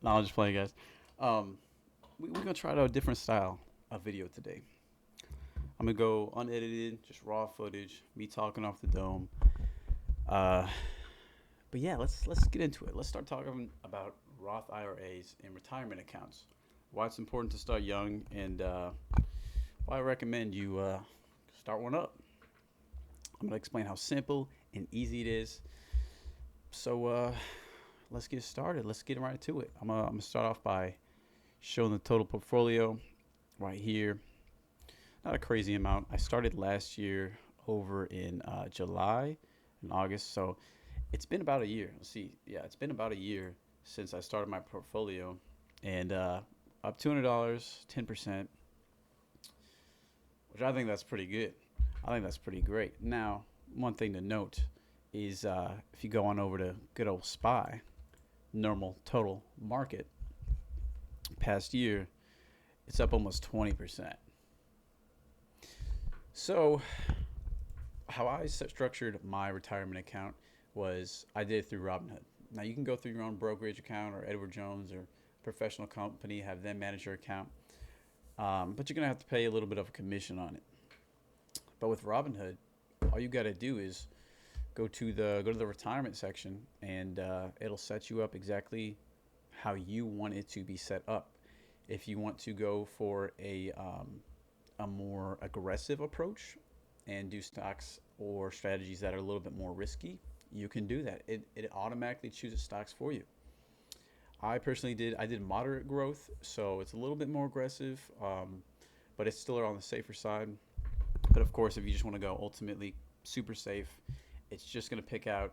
No, I'm just playing, guys. Um, we're gonna try out a different style of video today. I'm gonna go unedited, just raw footage, me talking off the dome. Uh, but yeah, let's get into it. Let's start talking about Roth IRAs and retirement accounts. Why it's important to start young, and why I recommend you start one up. I'm gonna explain how simple and easy it is. So let's get started. Let's get right to it. I'm gonna start off by showing the total portfolio right here. Not a crazy amount. I started last year over in July and August, so it's been about a year. Let's see. Yeah, it's been about a year since I started my portfolio, and up $200, 10%, which I think that's pretty good. I think that's pretty great. Now, one thing to note is if you go on over to good old SPY, normal total market, past year, it's up almost 20%. So, how I structured my retirement account was I did it through Robinhood. Now, you can go through your own brokerage account or Edward Jones or professional company, have them manage your account, but you're going to have to pay a little bit of a commission on it. But with Robinhood, all you got to do is go to the retirement section, and it'll set you up exactly how you want it to be set up. If you want to go for a more aggressive approach and do stocks or strategies that are a little bit more risky, you can do that. It automatically chooses stocks for you. I did moderate growth, so it's a little bit more aggressive, but it's still on the safer side. But of course, if you just want to go ultimately super safe, it's just going to pick out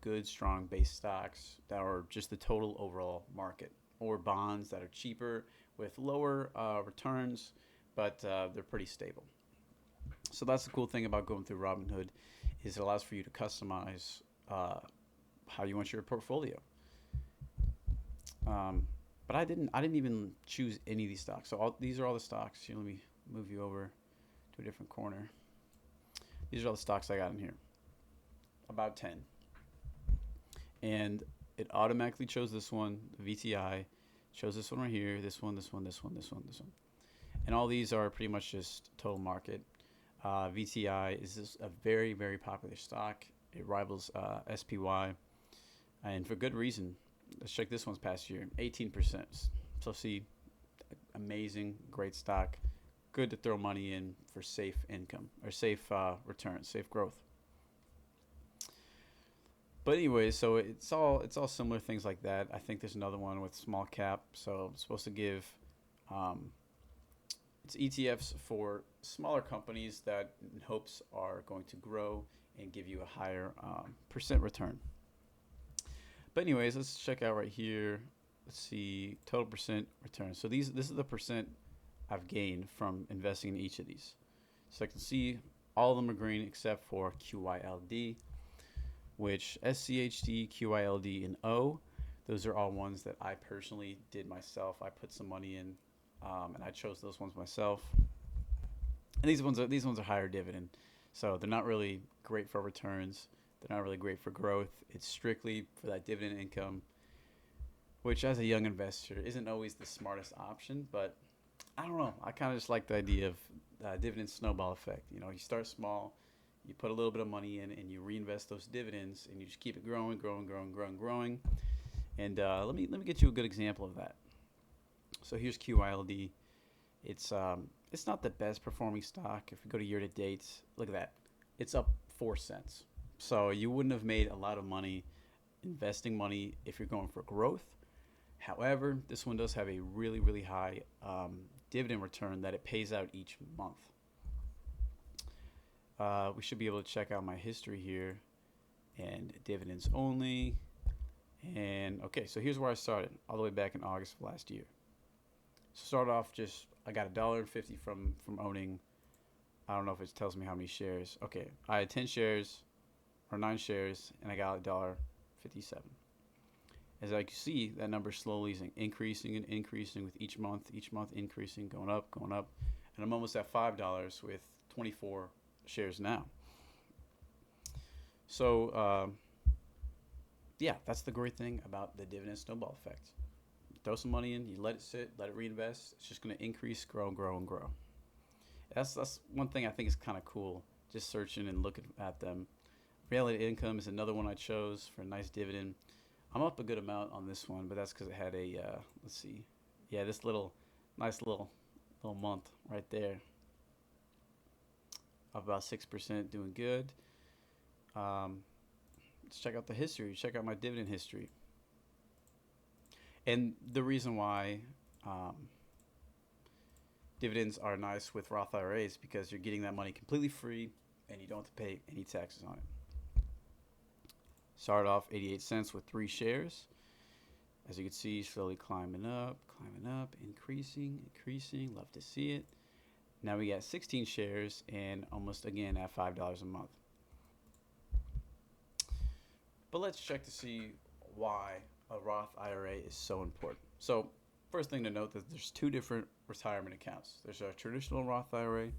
good, strong base stocks that are just the total overall market, or bonds that are cheaper with lower returns, but they're pretty stable. So that's the cool thing about going through Robinhood is it allows for you to customize uh, how you want your portfolio. Um, but I didn't even choose any of these stocks. So these are all the stocks. Here, let me move you over to a different corner. These are all the stocks I got in here. About 10. And it automatically chose this one, VTI, chose this one right here, this one, this one, this one, this one, this one. And all these are pretty much just total market. VTI is a very, very popular stock. It rivals SPY, and for good reason. Let's check this one's past year, 18%. So see, amazing, great stock, good to throw money in for safe income or safe returns, safe growth. But anyway, so it's all similar things like that. I think there's another one with small cap. So it's supposed to give um, it's ETFs for smaller companies that in hopes are going to grow and give you a higher percent return. But anyways, let's check out right here. Let's see total percent return. So this is the percent I've gained from investing in each of these. So I can see all of them are green except for QYLD, which SCHD, QYLD, and O. Those are all ones that I personally did myself. I put some money in, and I chose those ones myself. And these ones are higher dividend, so they're not really great for returns. They're not really great for growth. It's strictly for that dividend income, which as a young investor isn't always the smartest option. But I don't know. I kind of just like the idea of dividend snowball effect. You start small, you put a little bit of money in, and you reinvest those dividends, and you just keep it growing, growing, growing, growing, growing. And let me get you a good example of that. So here's QILD. It's not the best performing stock. If we go to year to date, look at that. It's up 4 cents. So you wouldn't have made a lot of money investing money if you're going for growth. However, this one does have a really, really high dividend return that it pays out each month. We should be able to check out my history here and dividends only. And okay, so here's where I started, all the way back in August of last year. So start off just I got $1.50 from owning. I don't know if it tells me how many shares. Okay, I had 10 shares or 9 shares, and I got $1.57. As I can see, that number slowly is increasing and increasing with each month increasing, going up, and I'm almost at $5 with 24 shares now. So yeah, that's the great thing about the dividend snowball effect. throw some money in, you let it sit, let it reinvest. It's just going to increase, grow, and grow, and grow. That's one thing I think is kind of cool. Just searching and looking at them. Reality income is another one I chose for a nice dividend. I'm up a good amount on this one, but that's because it had a let's see, yeah, this little nice little month right there, of about 6%, doing good. Um, let's check out the history. Check out my dividend history. And the reason why dividends are nice with Roth IRAs because you're getting that money completely free and you don't have to pay any taxes on it. Started off 88 cents with 3 shares. As you can see, slowly climbing up, increasing, increasing. Love to see it. Now we got 16 shares and almost again at $5 a month. But let's check to see why a Roth IRA is so important. So first thing to note that there's 2 different retirement accounts. There's a traditional Roth IRA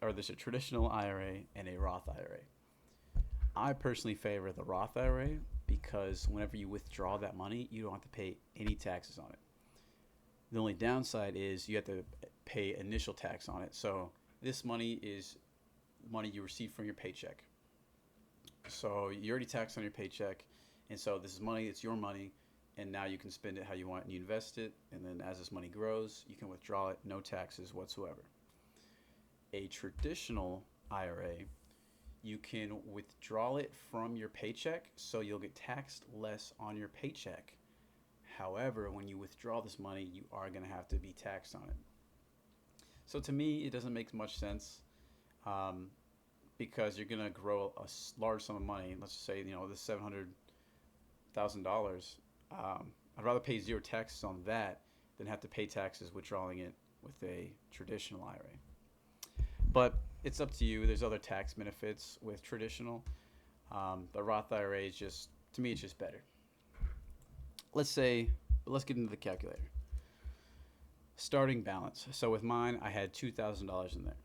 or there's a traditional IRA and a Roth IRA. I personally favor the Roth IRA because whenever you withdraw that money, you don't have to pay any taxes on it. The only downside is you have to pay initial tax on it. So this money is money you receive from your paycheck. So you already taxed on your paycheck, and so this is money, it's your money, and now you can spend it how you want and you invest it, and then as this money grows, you can withdraw it, no taxes whatsoever. A traditional IRA, you can withdraw it from your paycheck, so you'll get taxed less on your paycheck. However, when you withdraw this money, you are going to have to be taxed on it. So to me, it doesn't make much sense because you're going to grow a large sum of money. Let's just say, this $700,000. I'd rather pay 0 taxes on that than have to pay taxes withdrawing it with a traditional IRA. But it's up to you. There's other tax benefits with traditional. The Roth IRA is just, to me, it's just better. Let's get into the calculator. Starting balance. So with mine, I had $2,000 in there.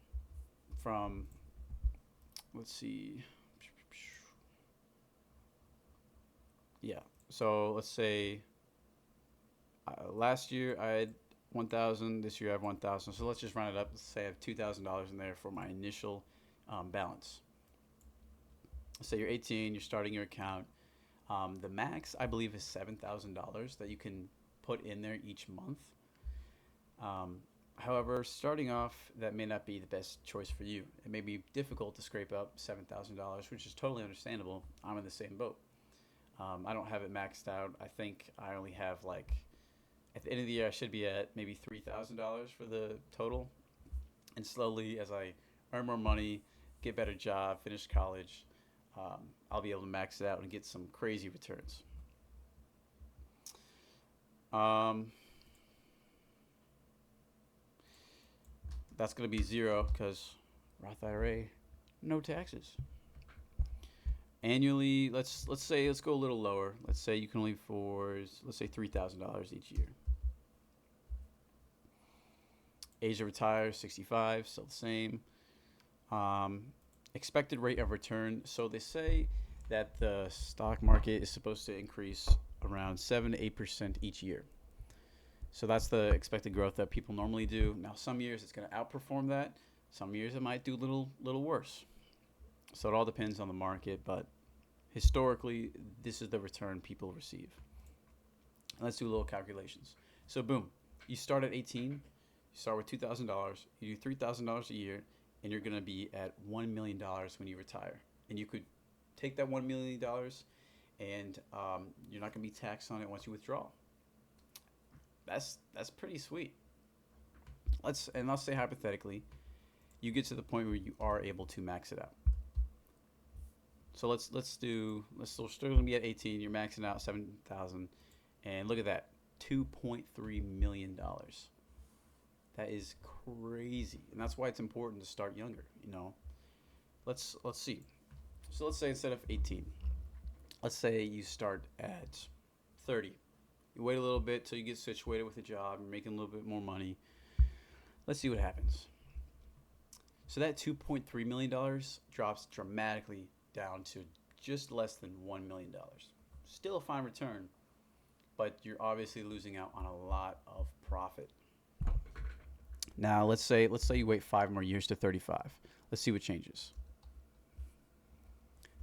From, let's see. Yeah. So let's say last year I had 1,000. This year I have 1,000. So let's just round it up. Let's say I have $2,000 in there for my initial balance. Let's say you're 18. You're starting your account. The max, I believe, is $7,000 that you can put in there each month. However, starting off, that may not be the best choice for you. It may be difficult to scrape up $7,000, which is totally understandable. I'm in the same boat. I don't have it maxed out. I think I only have at the end of the year, I should be at maybe $3,000 for the total. And slowly, as I earn more money, get a better job, finish college, I'll be able to max it out and get some crazy returns. That's going to be 0 because Roth IRA, no taxes. Annually, let's go a little lower. Let's say you can only afford, let's say $3,000 each year. Age to retire, 65, still the same. Expected rate of return. So they say that the stock market is supposed to increase around 7 to 8% each year. So that's the expected growth that people normally do. Now, some years it's going to outperform that. Some years it might do a little worse. So it all depends on the market, but historically, this is the return people receive. Let's do a little calculations. So boom, you start at 18, you start with $2,000, you do $3,000 a year, and you're going to be at $1 million when you retire. And you could take that $1 million and you're not going to be taxed on it once you withdraw. That's pretty sweet. Let's say hypothetically, you get to the point where you are able to max it out. So let's still going to be at 18. You're maxing out 7,000, and look at that, $2.3 million. That is crazy, and that's why it's important to start younger. Let's see. So let's say instead of 18, let's say you start at 30. You wait a little bit till you get situated with a job. You're making a little bit more money. Let's see what happens. So that $2.3 million drops dramatically down to just less than $1 million. Still a fine return, but you're obviously losing out on a lot of profit. Now, let's say you wait 5 more years to 35. Let's see what changes.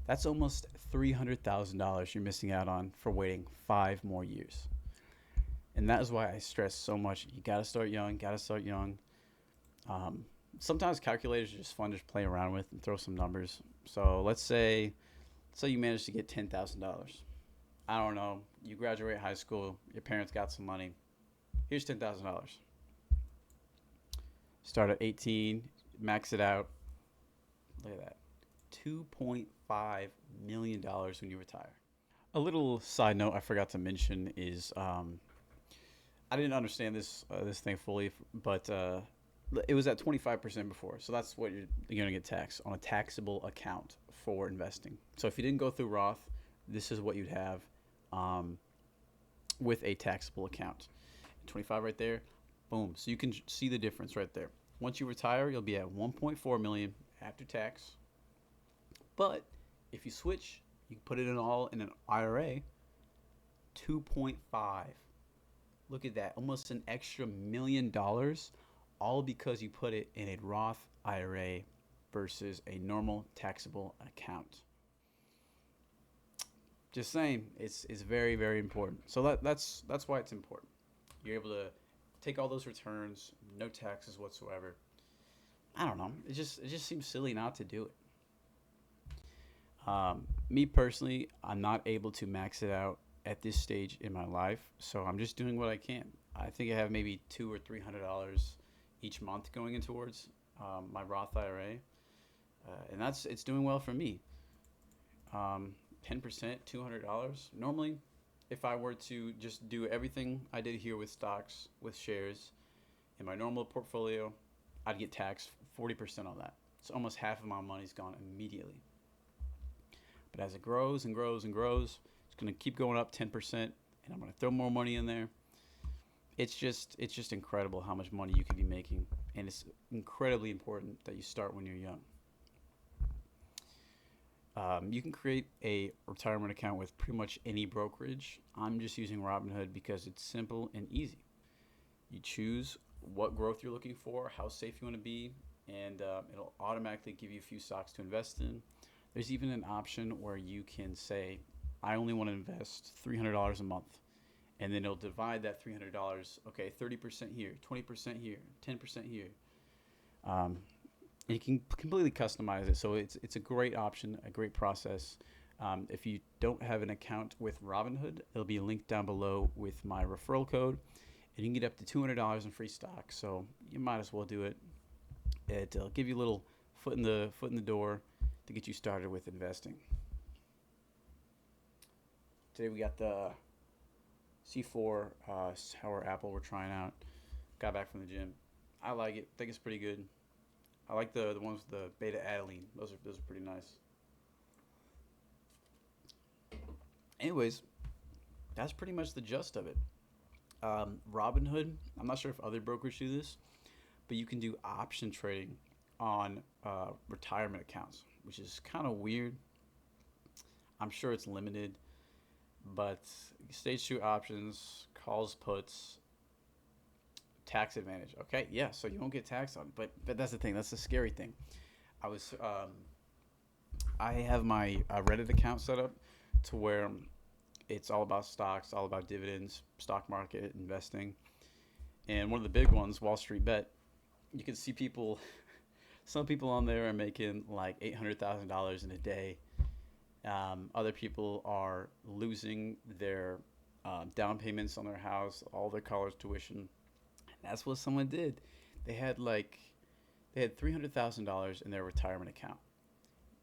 That's almost $300,000 you're missing out on for waiting 5 more years. And that is why I stress so much. You got to start young. Got to start young. Um, Sometimes calculators are just fun to play around with and throw some numbers. So let's say you manage to get $10,000. I don't know. You graduate high school. Your parents got some money. Here's $10,000. Start at 18. Max it out. Look at that. $2.5 million when you retire. A little side note I forgot to mention is I didn't understand this thing fully, but it was at 25% before. So that's what you're going to get taxed on a taxable account for investing. So if you didn't go through Roth, this is what you'd have um, with a taxable account. 25 right there, boom. So you can see the difference right there. Once you retire, you'll be at 1.4 million after tax. But if you switch, you put it in all in an IRA, 2.5. Look at that, almost an extra $1 million, all because you put it in a Roth IRA versus a normal taxable account. Just saying, it's very very important. So that's why it's important. You're able to take all those returns, no taxes whatsoever. I don't know. It just seems silly not to do it. Me personally, I'm not able to max it out at this stage in my life, so I'm just doing what I can. I think I have maybe $200 or $300 each month going in towards my Roth IRA, and it's doing well for me. 10%, $200. Normally, if I were to just do everything I did here with stocks, with shares, in my normal portfolio, I'd get taxed 40% on that. So almost half of my money's gone immediately. But as it grows and grows and grows, it's going to keep going up 10%, and I'm going to throw more money in there. It's just incredible how much money you can be making, and it's incredibly important that you start when you're young. You can create a retirement account with pretty much any brokerage. I'm just using Robinhood because it's simple and easy. You choose what growth you're looking for, how safe you want to be, and it'll automatically give you a few stocks to invest in. There's even an option where you can say, I only want to invest $300 a month. And then it'll divide that $300, okay, 30% here, 20% here, 10% here. Um, and you can completely customize it. So it's a great option, a great process. If you don't have an account with Robinhood, it'll be linked down below with my referral code. And you can get up to $200 in free stock. So you might as well do it. It'll give you a little foot in the door to get you started with investing. Today we got the C4 sour apple we're trying out. Got back from the gym. I like it. Think it's pretty good. I like the ones with the beta adenine. Those are pretty nice. Anyways, that's pretty much the gist of it. Robinhood. I'm not sure if other brokers do this, but you can do option trading on retirement accounts, which is kind of weird. I'm sure it's limited, but stage two options, calls, puts, tax advantage. Okay, yeah, so you won't get taxed on it, but that's the thing. That's the scary thing. I have my Reddit account set up to where it's all about stocks, all about dividends, stock market, investing, and one of the big ones, Wall Street Bet. You can see people. Some people on there are making like $800,000 in a day. Other people are losing their down payments on their house, all their college tuition. And that's what someone did. They had $300,000 in their retirement account.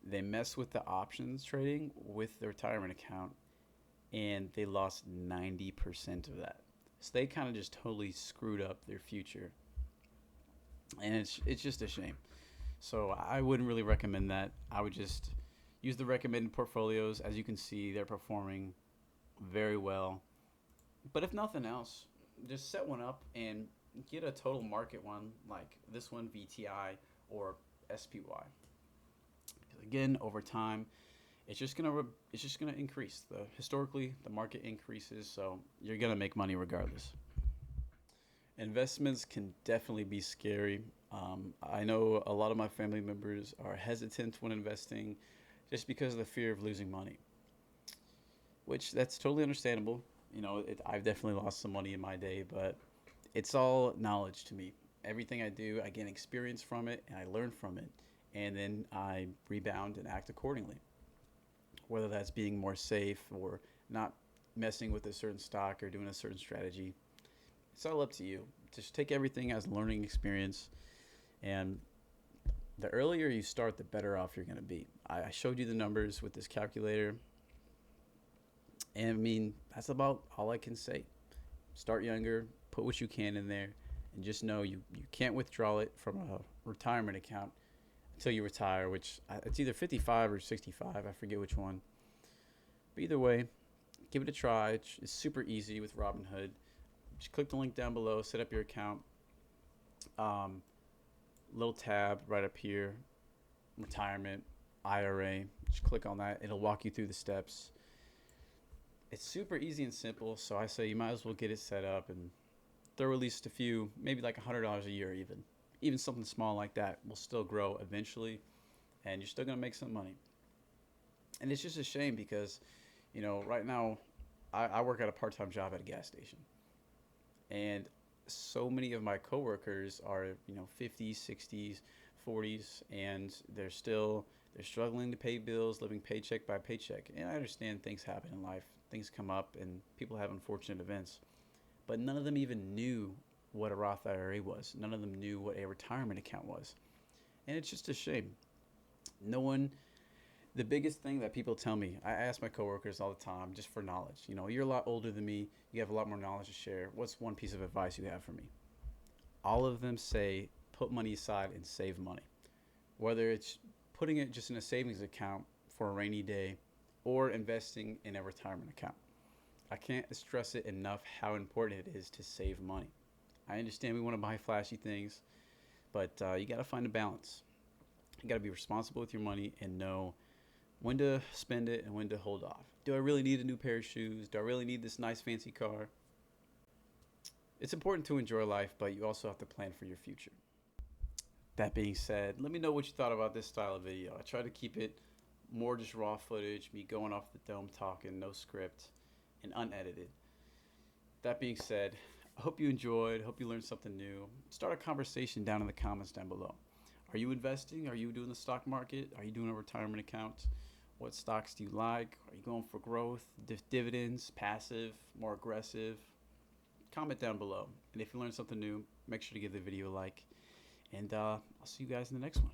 They messed with the options trading with their retirement account, and they lost 90% of that. So they kind of just totally screwed up their future, and it's just a shame. So I wouldn't really recommend that. I would just use the recommended portfolios. As you can see, they're performing very well. But if nothing else, just set one up and get a total market one like this one, VTI or SPY. Again, over time, it's just gonna increase. Historically the market increases, so you're gonna make money regardless. Investments can definitely be scary. I know a lot of my family members are hesitant when investing just because of the fear of losing money, which that's totally understandable. I've definitely lost some money in my day, but it's all knowledge to me. Everything I do, I gain experience from it and I learn from it, and then I rebound and act accordingly. Whether that's being more safe or not messing with a certain stock or doing a certain strategy, it's all up to you. Just take everything as learning experience, and the earlier you start, the better off you're going to be. I showed you the numbers with this calculator, and I mean, that's about all I can say. Start younger, put what you can in there, and just know you can't withdraw it from a retirement account until you retire, which it's either 55 or 65. I forget which one. But either way, give it a try. It's super easy with Robinhood. Just click the link down below, set up your account. Um, Little tab right up here, retirement, IRA. Just click on that. It'll walk you through the steps. It's super easy and simple, so I say you might as well get it set up and throw at least a few, maybe like $100 a year even. Even something small like that will still grow eventually, and you're still gonna make some money. And it's just a shame because, right now, I work at a part-time job at a gas station, and so many of my coworkers are 50s, 60s, 40s, and they're struggling to pay bills, living paycheck by paycheck. And I understand things happen in life, things come up, and people have unfortunate events, but none of them even knew what a Roth IRA was. None of them knew what a retirement account was, and it's just a shame. No one. The biggest thing that people tell me, I ask my coworkers all the time, just for knowledge. You're a lot older than me. You have a lot more knowledge to share. What's one piece of advice you have for me? All of them say, put money aside and save money. Whether it's putting it just in a savings account for a rainy day or investing in a retirement account. I can't stress it enough how important it is to save money. I understand we want to buy flashy things, but you got to find a balance. You got to be responsible with your money and know when to spend it and when to hold off. Do I really need a new pair of shoes? Do I really need this nice fancy car? It's important to enjoy life, but you also have to plan for your future. That being said, let me know what you thought about this style of video. I try to keep it more just raw footage, me going off the dome talking, no script, and unedited. That being said, I hope you enjoyed. Hope you learned something new. Start a conversation down in the comments down below. Are you investing? Are you doing the stock market? Are you doing a retirement account? What stocks do you like? Are you going for growth, dividends, passive, more aggressive? Comment down below. And if you learned something new, make sure to give the video a like. And I'll see you guys in the next one.